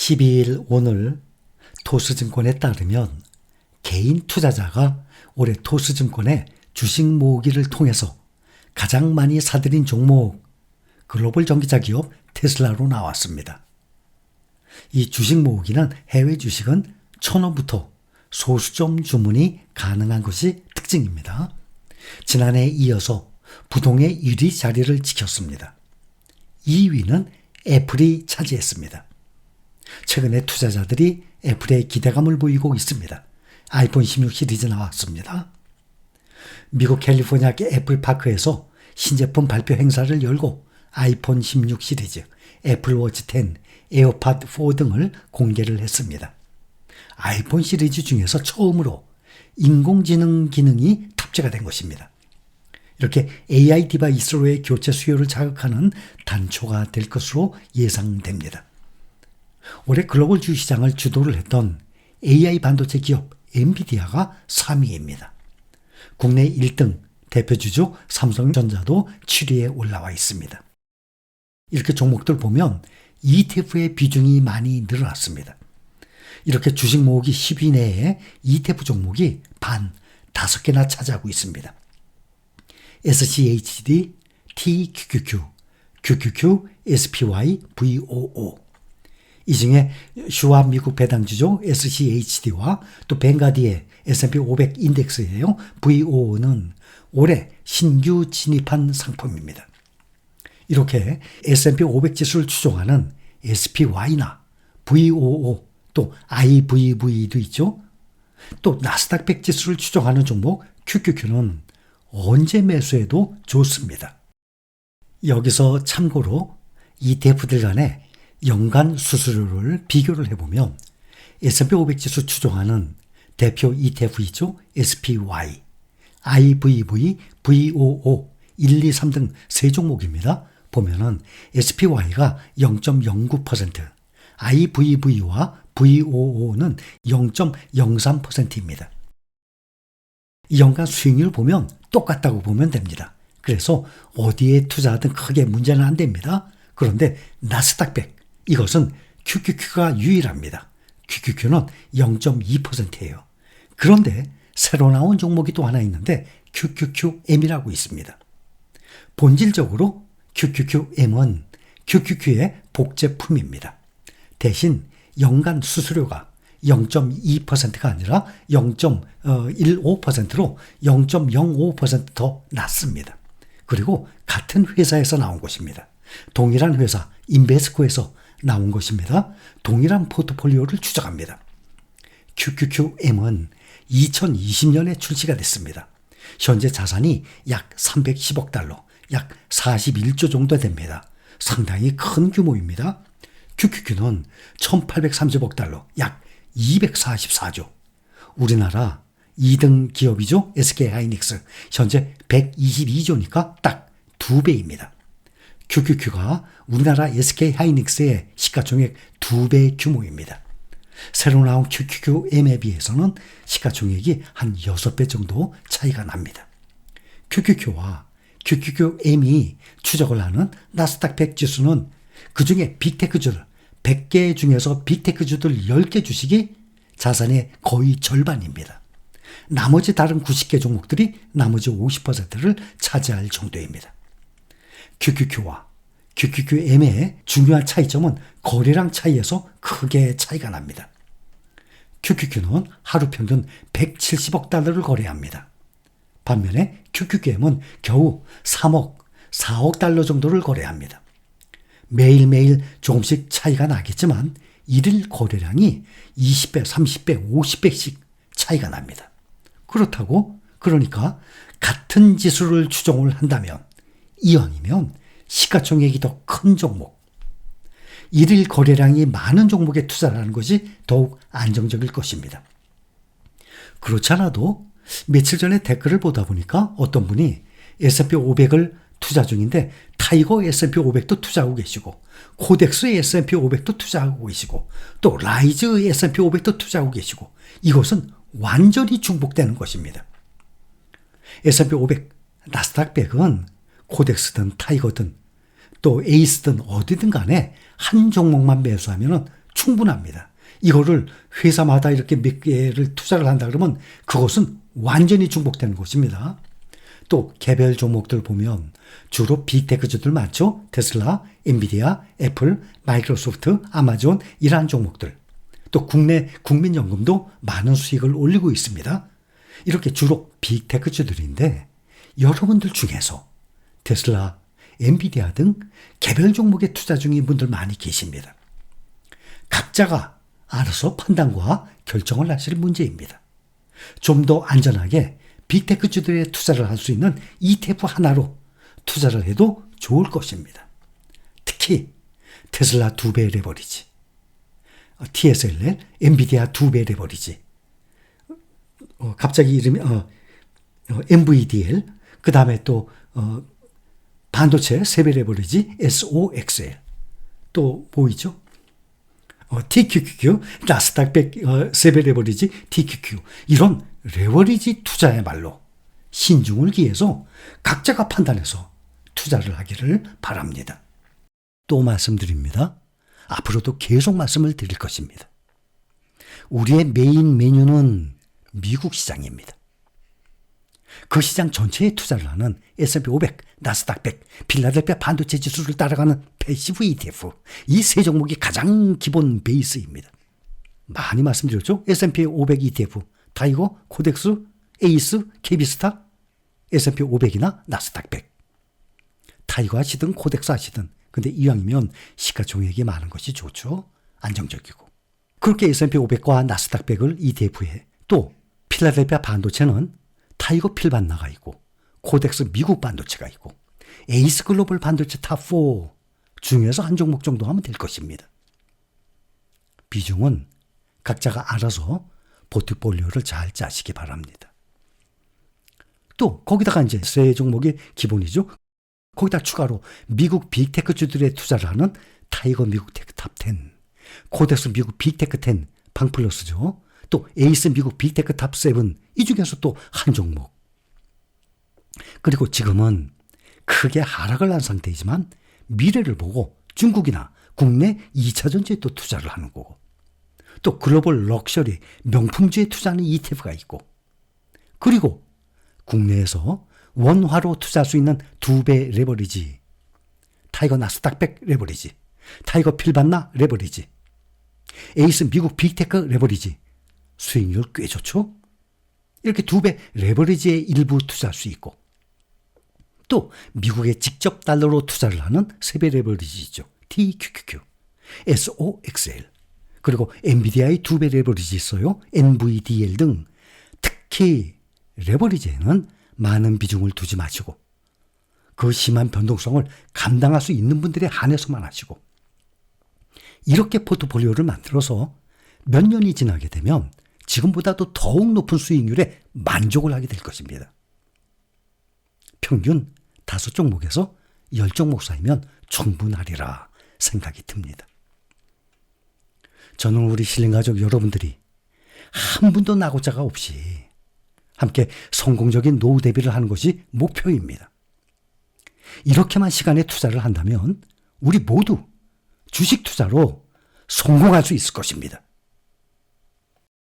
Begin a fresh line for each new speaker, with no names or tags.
12일 오늘 토스증권에 따르면 개인 투자자가 올해 토스증권의 주식 모으기를 통해서 가장 많이 사들인 종목 글로벌 전기차 기업 테슬라로 나왔습니다. 이 주식 모으기는 해외 주식은 1,000원부터 소수점 주문이 가능한 것이 특징입니다. 지난해에 이어서 부동의 1위 자리를 지켰습니다. 2위는 애플이 차지했습니다. 최근에 투자자들이 애플에 기대감을 보이고 있습니다. 아이폰 16 시리즈 나왔습니다. 미국 캘리포니아 애플파크에서 신제품 발표 행사를 열고 아이폰 16 시리즈, 애플워치 10, 에어팟 4 등을 공개를 했습니다. 아이폰 시리즈 중에서 처음으로 인공지능 기능이 탑재가 된 것입니다. 이렇게 AI 디바이스로의 교체 수요를 자극하는 단초가 될 것으로 예상됩니다. 올해 글로벌 주시장을 주도를 했던 AI 반도체 기업 엔비디아가 3위입니다. 국내 1등 대표주주 삼성전자도 7위에 올라와 있습니다. 이렇게 종목들 보면 ETF의 비중이 많이 늘어났습니다. 이렇게 주식 모으기 10위 내에 ETF 종목이 반 5개나 차지하고 있습니다. SCHD, TQQQ, QQQ, SPY, VOO. 이 중에 슈왑 미국 배당주죠. SCHD와 또 뱅가디의 S&P 500 인덱스예요. VOO는 올해 신규 진입한 상품입니다. 이렇게 S&P 500 지수를 추종하는 SPY나 VOO 또 IVV도 있죠. 또 나스닥 100 지수를 추종하는 종목 QQQ는 언제 매수해도 좋습니다. 여기서 참고로 ETF들 간의 연간 수수료를 비교를 해보면 S&P 500 지수 추종하는 대표 ETF이죠. SPY, IVV, VOO, 1, 2, 3 등 세 종목입니다. 보면은 SPY가 0.09%, IVV와 VOO는 0.03%입니다. 이 연간 수익률 보면 똑같다고 보면 됩니다. 그래서 어디에 투자하든 크게 문제는 안 됩니다. 그런데 나스닥 100, 이것은 QQQ가 유일합니다. QQQ는 0.2%예요. 그런데 새로 나온 종목이 또 하나 있는데 QQQM이라고 있습니다. 본질적으로 QQQM은 QQQ의 복제품입니다. 대신 연간 수수료가 0.2%가 아니라 0.15%로 0.05% 더 낮습니다. 그리고 같은 회사에서 나온 것입니다. 동일한 회사 인베스코에서 나온 것입니다. 동일한 포트폴리오를 추적합니다. QQQM은 2020년에 출시가 됐습니다. 현재 자산이 약 310억 달러, 약 41조 정도 됩니다. 상당히 큰 규모입니다. QQQ는 1830억 달러, 약 244조. 우리나라 2등 기업이죠. SK하이닉스. 현재 122조니까 딱 2배입니다. QQQ가 우리나라 SK하이닉스의 시가총액 2배 규모입니다. 새로 나온 QQQM에 비해서는 시가총액이 한 6배 정도 차이가 납니다. QQQ와 QQQM이 추적을 하는 나스닥 100 지수는 그중에 빅테크주들 100개 중에서 빅테크주들 10개 주식이 자산의 거의 절반입니다. 나머지 다른 90개 종목들이 나머지 50%를 차지할 정도입니다. QQQ와 QQQM의 중요한 차이점은 거래량 차이에서 크게 차이가 납니다. QQQ는 하루 평균 170억 달러를 거래합니다. 반면에 QQQM은 겨우 3억, 4억 달러 정도를 거래합니다. 매일매일 조금씩 차이가 나겠지만 일일 거래량이 20배, 30배, 50배씩 차이가 납니다. 그러니까 같은 지수를 추종을 한다면 이왕이면 시가총액이 더 큰 종목, 일일 거래량이 많은 종목에 투자를 하는 것이 더욱 안정적일 것입니다. 그렇지 않아도 며칠 전에 댓글을 보다 보니까 어떤 분이 S&P 500을 투자 중인데 타이거 S&P 500도 투자하고 계시고 코덱스 S&P 500도 투자하고 계시고 또 라이즈 S&P 500도 투자하고 계시고 이것은 완전히 중복되는 것입니다. S&P 500, 나스닥 100은 코덱스든 타이거든 또 에이스든 어디든 간에 한 종목만 매수하면 충분합니다. 이거를 회사마다 이렇게 몇 개를 투자를 한다 그러면 그것은 완전히 중복되는 것입니다. 또 개별 종목들 보면 주로 빅테크주들 많죠. 테슬라, 엔비디아, 애플, 마이크로소프트, 아마존 이러한 종목들. 또 국내 국민연금도 많은 수익을 올리고 있습니다. 이렇게 주로 빅테크주들인데 여러분들 중에서 테슬라, 엔비디아 등 개별 종목에 투자 중인 분들 많이 계십니다. 각자가 알아서 판단과 결정을 하실 문제입니다. 좀 더 안전하게 빅테크주들에 투자를 할 수 있는 ETF 하나로 투자를 해도 좋을 것입니다. 특히 테슬라 2배 레버리지, TSLL, 엔비디아 2배 레버리지, 갑자기 이름이 NVDL, 그 다음에 또 반도체 3배 레버리지 SOXL, 또 뭐 있죠? TQQQ, 나스닥 100 3배 레버리지 TQQ, 이런 레버리지 투자야말로 신중을 기해서 각자가 판단해서 투자를 하기를 바랍니다. 또 말씀드립니다. 앞으로도 계속 말씀을 드릴 것입니다. 우리의 메인 메뉴는 미국 시장입니다. 그 시장 전체에 투자를 하는 S&P 500, 나스닥 100, 필라델피아 반도체 지수를 따라가는 패시브 ETF, 이 세 종목이 가장 기본 베이스입니다. 많이 말씀드렸죠? S&P 500 ETF, 타이거, 코덱스, 에이스, KB스타, S&P 500이나 나스닥 100. 타이거 하시든 코덱스 하시든, 근데 이왕이면 시가총액이 많은 것이 좋죠. 안정적이고. 그렇게 S&P 500과 나스닥 100을 ETF에, 또 필라델피아 반도체는 타이거 필반나가 있고, 코덱스 미국 반도체가 있고, 에이스 글로벌 반도체 탑4 중에서 한 종목 정도 하면 될 것입니다. 비중은 각자가 알아서 포트폴리오를 잘 짜시기 바랍니다. 또 거기다가 이제 세 종목이 기본이죠. 거기다 추가로 미국 빅테크주들에 투자를 하는 타이거 미국 테크 탑10, 코덱스 미국 빅테크 10 방플러스죠. 또 에이스 미국 빅테크 탑7, 이 중에서 또 한 종목. 그리고 지금은 크게 하락을 한 상태이지만 미래를 보고 중국이나 국내 2차 전지에 또 투자를 하는 거고, 또 글로벌 럭셔리 명품주에 투자하는 ETF가 있고, 그리고 국내에서 원화로 투자할 수 있는 2배 레버리지, 타이거 나스닥 100 레버리지, 타이거 필반나 레버리지, 에이스 미국 빅테크 레버리지, 수익률 꽤 좋죠? 이렇게 2배 레버리지에 일부 투자할 수 있고, 또 미국에 직접 달러로 투자를 하는 3배 레버리지죠. TQQQ, SOXL, 그리고 엔비디아의 2배 레버리지 있어요. NVDL 등. 특히 레버리지에는 많은 비중을 두지 마시고 그 심한 변동성을 감당할 수 있는 분들에 한해서만 하시고, 이렇게 포트폴리오를 만들어서 몇 년이 지나게 되면 지금보다도 더욱 높은 수익률에 만족을 하게 될 것입니다. 평균 5종목에서 10종목 사이면 충분하리라 생각이 듭니다. 저는 우리 신림가족 여러분들이 한 분도 낙오자가 없이 함께 성공적인 노후 대비를 하는 것이 목표입니다. 이렇게만 시간에 투자를 한다면 우리 모두 주식 투자로 성공할 수 있을 것입니다.